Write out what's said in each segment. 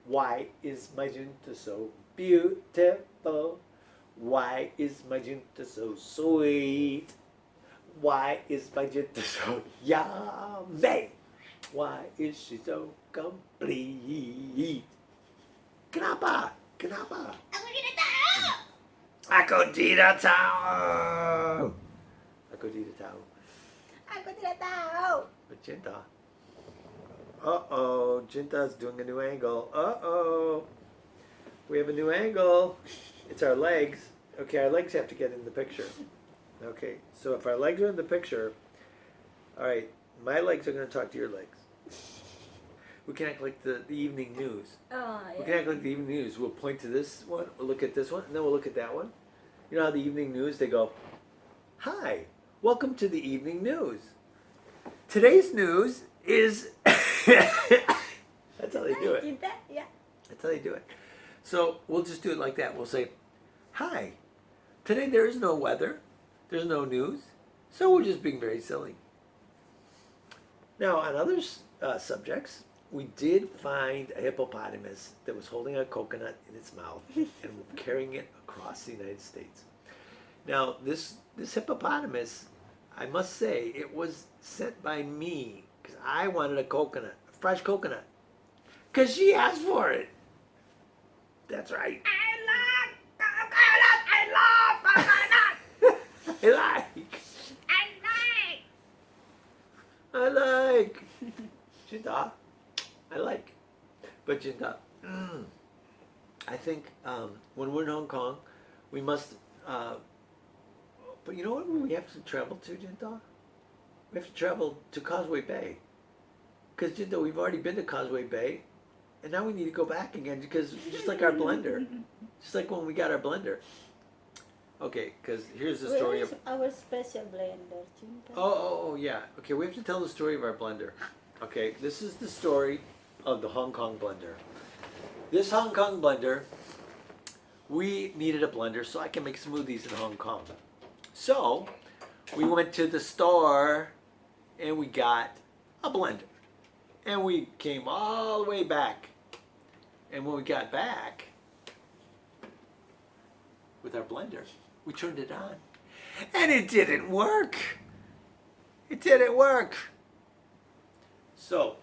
Why is magenta so beautiful? Why is magenta so sweet? Why is magenta so yummy? Why is she so complete? Kenapa? Kenapa? Aku tidak tahu. Aku tidak tahu. Aku tidak tahu. Aku tidak tahu. Magenta. Uh-oh, Jinta's doing a new angle. Uh-oh. We have a new angle. It's our legs. Okay, our legs have to get in the picture. Okay, so if our legs are in the picture, all right, my legs are going to talk to your legs. We can act like the evening news. Oh, We can act like the evening news. We'll point to this one, we'll look at this one, and then we'll look at that one. You know how the evening news, they go, "Hi, welcome to the evening news. Today's news is..." That's how they do it. Cinta, ya. That's how they do it. So we'll just do it like that. We'll say, "Hi, today there is no weather, there's no news, so we're just being very silly." Now, on other subjects, we did find a hippopotamus that was holding a coconut in its mouth and carrying it across the United States. Now, this hippopotamus, I must say, it was sent by me because I wanted a coconut, a fresh coconut, because she asked for it. That's right. I love coconut. I love coconut. I like. I like. Jinta, I like. But Jinta, I think when we're in Hong Kong, we must. But you know what we have to travel to, Jinta? We have to travel to Causeway Bay. Because Jinta, we've already been to Causeway Bay, and now we need to go back again because just like our blender, just like when we got our blender. Okay, because here's the story Where of. is our special blender, Cinta? Oh, yeah. Okay, we have to tell the story of our blender. Okay, this is the story of the Hong Kong blender. This Hong Kong blender, we needed a blender so I can make smoothies in Hong Kong. So, we went to the store and we got a blender. And we came all the way back. And when we got back with our blender, we turned it on. And it didn't work. It didn't work. So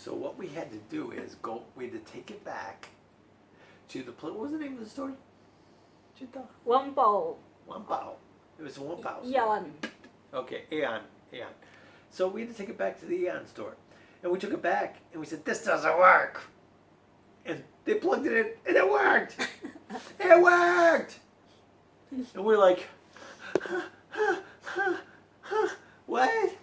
what we had to do is we had to take it back to the place. What was the name of the store? Jinta? Wampo. Wampao. It was a Wampao store. Yon. Okay, Aeon. So we had to take it back to the Aeon store. And we took it back and we said, "This doesn't work." And they plugged it in and it worked. It worked. And we're like, what?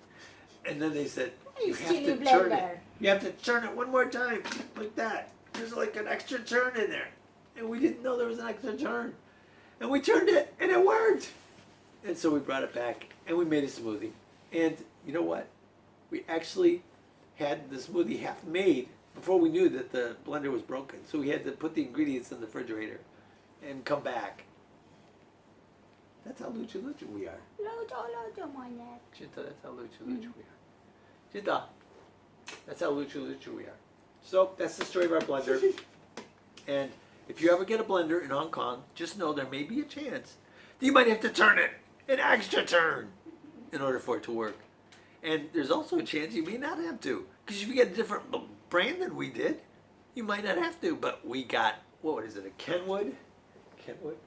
And then they said, "You have to turn it. You have to turn it one more time, like that. There's like an extra turn in there." And we didn't know there was an extra turn. And we turned it, and it worked. And so we brought it back, and we made a smoothie. And you know what? We actually had the smoothie half made before we knew that the blender was broken. So we had to put the ingredients in the refrigerator and come back. That's how lucha we are. Lucu monyet. Jinta, that's how lucha we are. Jinta, that's how lucha we are. So that's the story of our blender. And if you ever get a blender in Hong Kong, just know there may be a chance that you might have to turn it an extra turn in order for it to work. And there's also a chance you may not have to, because if you get a different brand than we did, you might not have to. But we got, what is it, a Kenwood? Kenwood?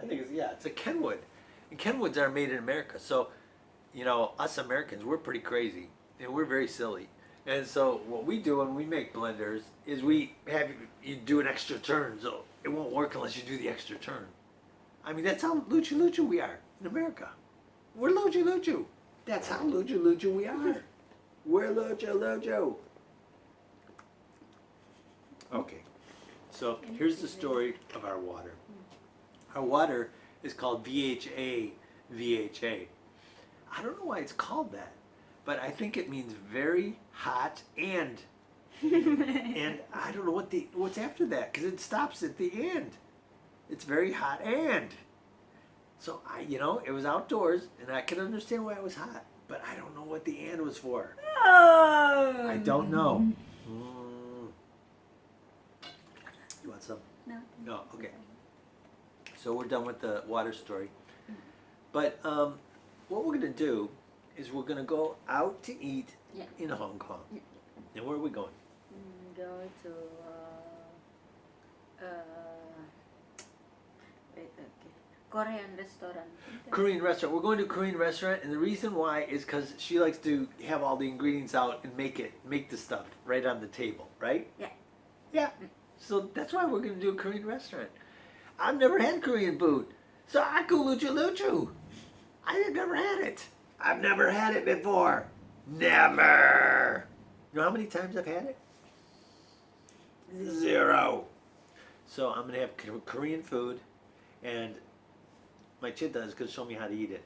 I think it's a Kenwood. And Kenwoods are made in America. So, you know, us Americans, we're pretty crazy. And we're very silly. And so what we do when we make blenders is we have you do an extra turn. So it won't work unless you do the extra turn. I mean, that's how lucha we are in America. We're lucha. That's how lucha we are. We're lucha. Okay. So here's the story of our water. Our water is called VHA. I don't know why it's called that, but I think it means very hot and I don't know what's after that because it stops at the end. It's very hot and. So it was outdoors and I can understand why it was hot, but I don't know what the and was for. I don't know. want some? No. No, okay. So we're done with the water story. But what we're going to do is we're going to go out to eat Yeah. in Hong Kong. Yeah. And where are we going? Go to wait, okay. Korean restaurant. Korean restaurant. We're going to a Korean restaurant, and the reason why is because she likes to have all the ingredients out and make the stuff right on the table, right? Yeah. Yeah. So that's why we're going to do a Korean restaurant. I've never had Korean food, so aku luchu luchu. I have never had it. I've never had it before. Never. You know how many times I've had it? 0. So I'm gonna have Korean food, and my chita is gonna show me how to eat it.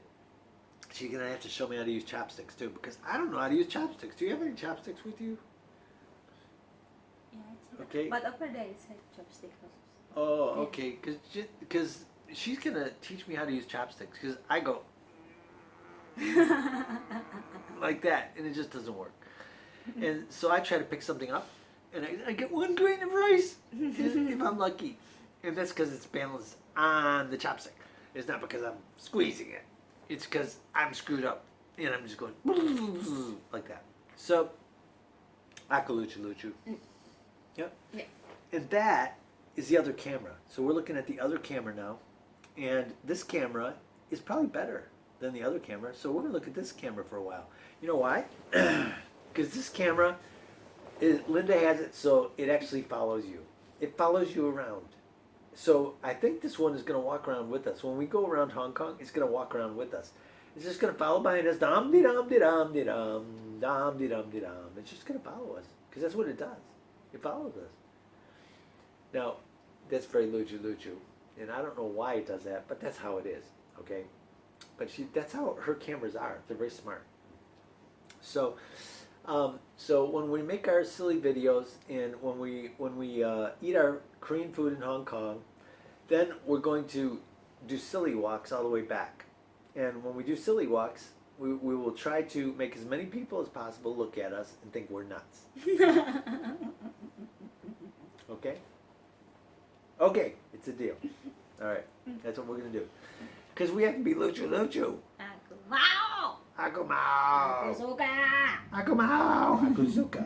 She's gonna have to show me how to use chopsticks too, because I don't know how to use chopsticks. Do you have any chopsticks with you? Yeah, it's Okay. But over there it's a chopstick also. Oh, okay. Because she's gonna teach me how to use chopsticks. Because I go like that, and it just doesn't work. And so I try to pick something up, and I get one grain of rice if I'm lucky. And that's because it's balanced on the chopstick. It's not because I'm squeezing it. It's because I'm screwed up, and I'm just going like that. So, akaluchu luchu. Yep. Yeah. And that is the other camera. So we're looking at the other camera now, and this camera is probably better than the other camera. So we're gonna look at this camera for a while. You know why? Because this camera, Linda has it so it actually follows you. It follows you around. So I think this one is gonna walk around with us. When we go around Hong Kong, it's gonna walk around with us. It's just gonna follow behind us. Dum de dum de dum de dum dum de dum de dum. It's just gonna follow us because that's what it does. It follows us. Now, that's very luchu luchu, and I don't know why it does that, but that's how it is. Okay, but that's how her cameras are. They're very smart. So, so when we make our silly videos and when we eat our Korean food in Hong Kong, then we're going to do silly walks all the way back. And when we do silly walks, we will try to make as many people as possible look at us and think we're nuts. Okay? Okay, it's a deal. All right, that's what we're going to do. Because we have to be luchu luchu. Aku mau. Aku mau. Aku suka. Aku mau. Aku suka.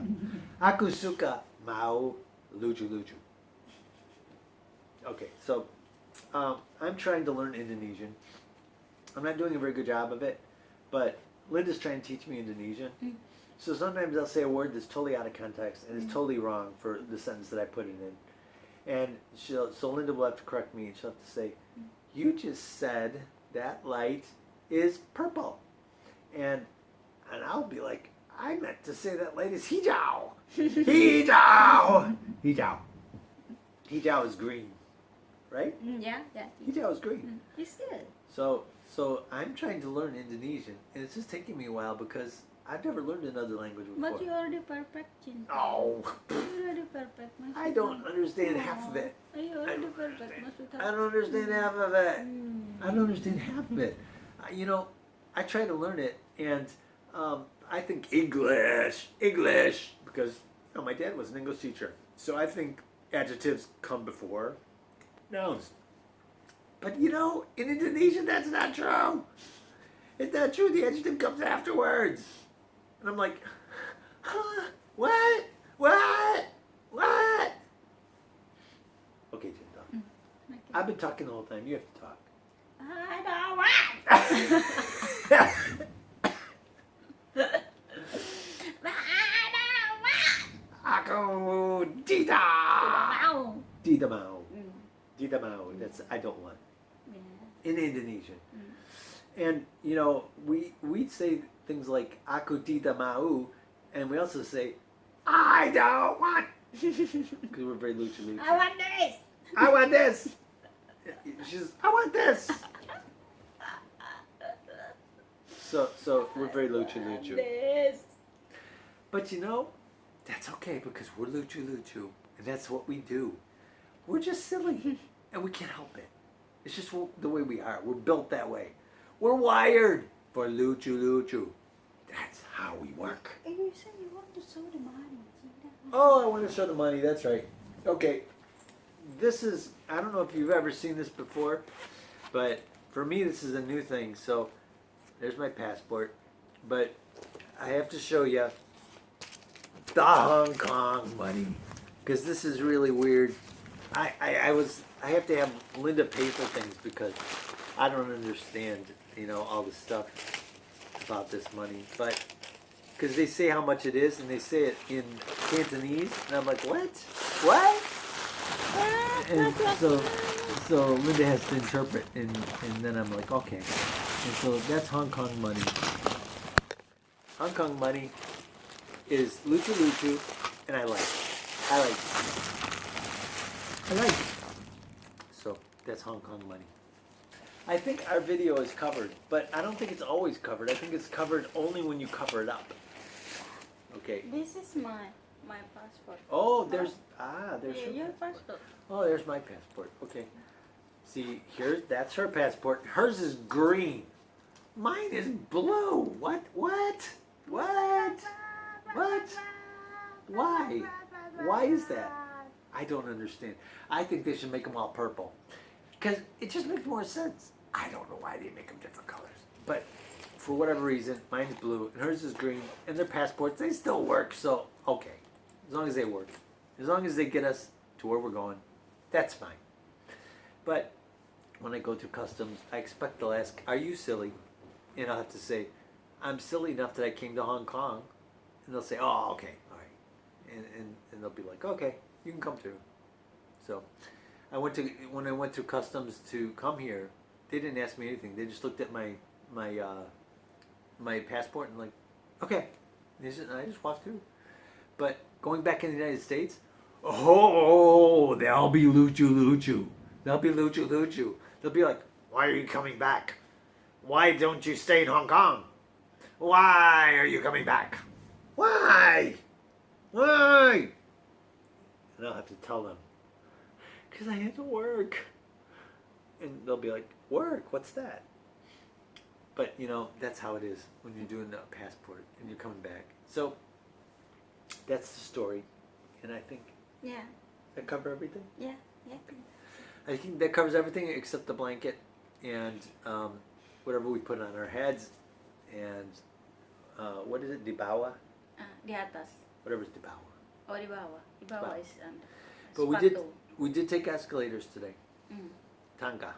Aku suka mau lucu lucu. Okay, so I'm trying to learn Indonesian. I'm not doing a very good job of it, but Linda's trying to teach me Indonesian. So sometimes I'll say a word that's totally out of context and it's totally wrong for the sentence that I put it in. And so Linda will have to correct me and she'll have to say, "You just said that light is purple." And I'll be like, "I meant to say that light is hijau." Hijau. Hijau. Hijau is green, right? Yeah. Hijau is green. It's good. So I'm trying to learn Indonesian, and it's just taking me a while because I've never learned another language before. But you already perfect, Chin. Oh, You already perfect. I don't understand half of it. You already perfect. Maksudnya. I don't understand half of it. I don't understand half of it. You know, I try to learn it, and I think English, because my dad was an English teacher. So I think adjectives come before nouns. But you know, in Indonesian, that's not true. It's not true. The adjective comes afterwards. And I'm like, huh? What? Okay, Jinta. Okay. I've been talking the whole time. You have to talk. I don't want. Aku Dita. Mau. Dita mau. Dita mau. That's I don't want. Yeah. In Indonesian. And you know, we say things like aku tidak mau, and we also say I don't want because we're very lucha. I want this. I want this. She's I want this. So we're very lucha. This. But you know, that's okay because we're lucha, and that's what we do. We're just silly, and we can't help it. It's just the way we are. We're built that way. We're wired for lucha. That's how we work. And you said you want to show the money. Oh, I want to show the money. That's right. Okay. this is, I don't know if you've ever seen this before, but for me this is a new thing. So there's my passport, but I have to show you the Hong Kong money because this is really weird. I have to have Linda pay for things because I don't understand, you know, all the stuff about this money, but because they say how much it is and they say it in Cantonese, and I'm like, what? And so Linda has to interpret, and then I'm like, okay. And so that's Hong Kong money. Hong Kong money is luchu luchu, and I like it. So that's Hong Kong money. I think our video is covered, but I don't think it's always covered. I think it's covered only when you cover it up. Okay. This is my passport. Oh, there's Yeah, her your passport. passport. Oh, there's my passport. Okay. See, that's her passport. Hers is green. Mine is blue. What? Why? Why is that? I don't understand. I think they should make them all purple. Because it just makes more sense. I don't know why they make them different colors. But for whatever reason, mine's blue and hers is green. And their passports, they still work. So, okay. As long as they work. As long as they get us to where we're going, that's fine. But when I go through customs, I expect they'll ask, are you silly? And I'll have to say, I'm silly enough that I came to Hong Kong. And they'll say, oh, okay, all right. And they'll be like, okay, you can come through. So when I went through customs to come here, they didn't ask me anything. They just looked at my passport and like, okay. And I just walked through. But going back in the United States, oh, they'll be luchu. They'll be luchu. They'll be like, why are you coming back? Why don't you stay in Hong Kong? Why are you coming back? Why? And I'll have to tell them. Because I had to work. And they'll be like, work? What's that? But, you know, that's how it is when you're doing a passport and you're coming back. So, that's the story. And I think Yeah. that covers everything. Yeah. I think that covers everything except the blanket and whatever we put on our heads. And what is it? Dibawa? Di atas. Whatever's dibawa. Oh, di bawah. Di bawah is But sepatu. we did take escalators today. Mm. Tanga.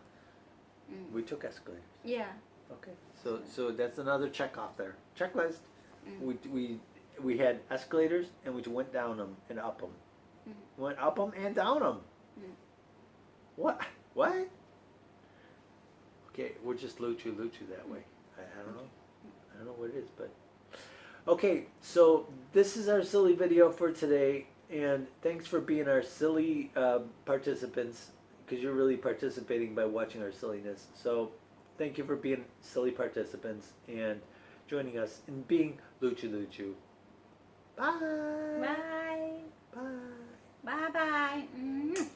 Mm. We took escalators. Yeah. Okay. So that's another check off there. Checklist. Mm. We had escalators and we went down them and up them. Mm. Went up them and down them. Mm. What? Okay, we're just luchu that way. I don't know. I don't know what it is, but okay. So this is our silly video for today, and thanks for being our silly participants, because you're really participating by watching our silliness. So thank you for being silly participants and joining us in being luchu. Bye. Bye. Bye. Bye. Bye.